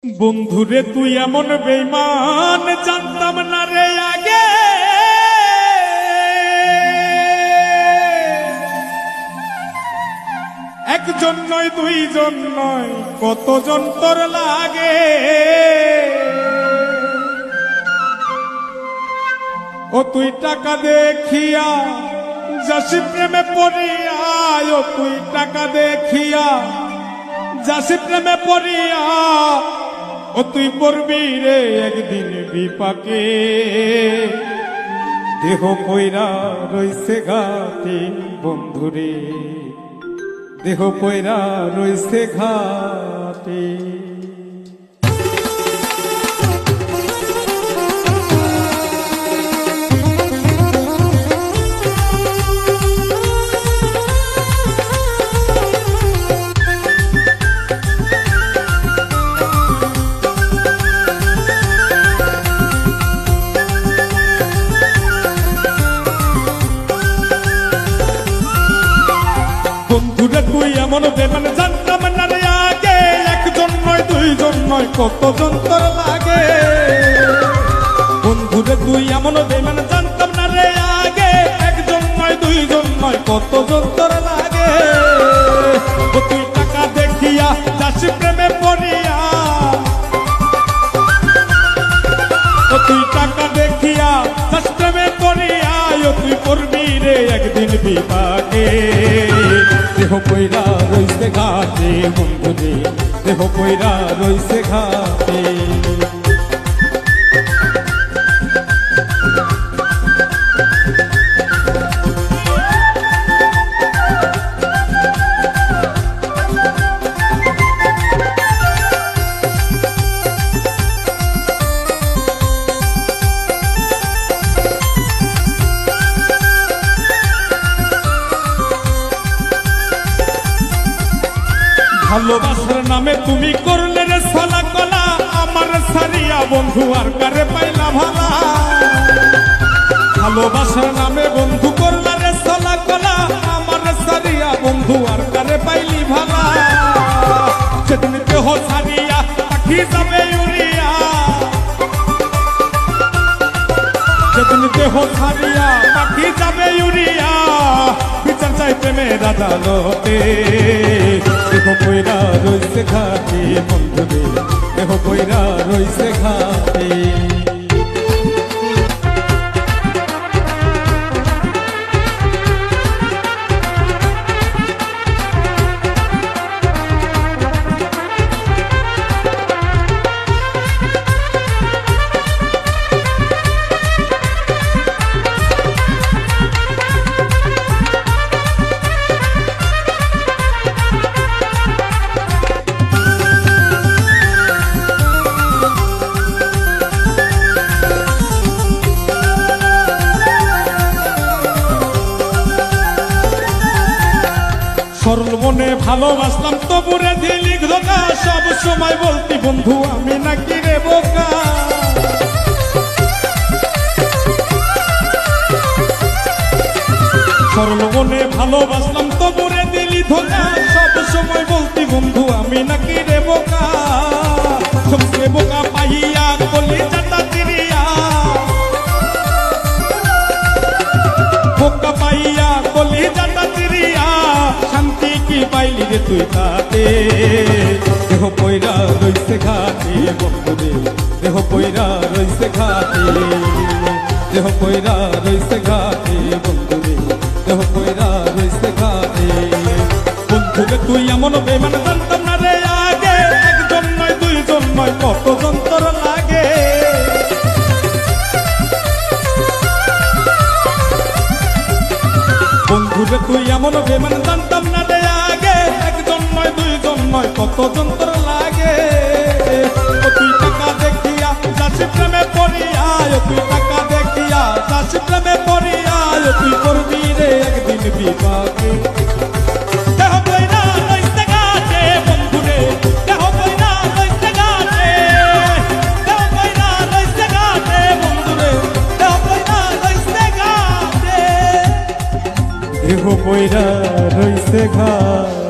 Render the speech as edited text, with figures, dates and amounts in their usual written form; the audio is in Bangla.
বন্ধুরে তুই এমন বেঈমান জানতাম না রে আগে, একজন নয় দুইজন নয় কতজন তোর লাগে। ও তুই টাকা দেখিয়া যাসি প্রেমে পড়িয়া, ও তুই টাকা দেখিয়া যাসি প্রেমে পড়িয়া, ও তুই পড়বি রে একদিন বিপাকে। দেহ কইরা রইছে ঘাটে বন্ধুরে, দেহ কইরা রইছে ঘাটে। বন্ধুরে তুই এমন বেমান জানতাম না রে আগে, একজন নয় দুইজন নয় কতজন তোর লাগে। বন্ধুরে তুই এমন বেমান জানতাম না রে আগে, একজন নয় দুইজন নয় কতজন তোর লাগে। ও তুই টাকা দেখিয়া যাসি প্রেমে পড়িয়া, ও তুই টাকা দেখিয়া যাসি প্রেমে পড়িয়া, ও তুই পড়বি রে একদিন বিপাকে। দেহ কইরা রইছে ঘাটে বন্ধুরে, দেহ কইরা রইছে ঘাটে। ভালোবাসার নামে তুমি করলে রে ছলা কলা, আমার সারিয়া বন্ধু আর কারে পাইলা ভালা। ভালোবাসার নামে বন্ধু করলে রে ছলা কলা, আমার সারিয়া বন্ধু আর কারে পাইলি ভালা। সেদিন দেহ সারিয়া পাখি যাবে উড়িয়া, সেদিন দেহ সারিয়া পাখি যাবে উড়িয়া, বিচার চাই প্রেমের আদালতে। দেহ কইরা রইছে ঘাটে বন্ধুরে, দেহ কইরা রইছে ঘাটে। সরল মনে ভালোবাসলাম তবুরে দিলি ধোকা, সব সময় বলতি বন্ধু আমি নাকি রে বোকা। সরল মনে ভালোবাসলাম তবুরে দিলি ধোকা, সব সময় বলতি বন্ধু আমি নাকি রে বোকা। সবচেয়ে বোকা পাইয়া কলি চাটা চিরিয়া, বোকা পাইয়া কলি চাটা চিরিয়া, শান্তি কি পাইলি রে তুই তাতে। দেহ কইরা রইছে ঘাটে বন্ধুরে, দেহ কইরা রইছে ঘাটে, দেহ কইরা রইছে ঘাটে বন্ধুরে, দেহ কইরা রইছে ঘাটে। বন্ধুরে তুই এমন বেমান জানতাম না রে আগে, একজন নয় দুইজন নয় কতজন তোর লাগে। বন্ধুরে তুই এমন বেমান জানতাম না রে আগে, একজন নয় দুইজন নয় কতজন তোর লাগে। ও তুই টাকা দেখিয়া যাসি প্রেমে পড়িয়া, ও তুই টাকা দেখিয়া যাসি প্রেমে পড়িয়া, ও তুই করবি রে একদিন বিপাকে। দেহ কইরা রইছে ঘাটে বন্ধুরে, দেহ কইরা রইছে ঘাটে, দেহ কইরা রইছে ঘাটে বন্ধুরে, দেহ কইরা রইছে ঘাটে, দেহ কইরা রইছে ঘাটে।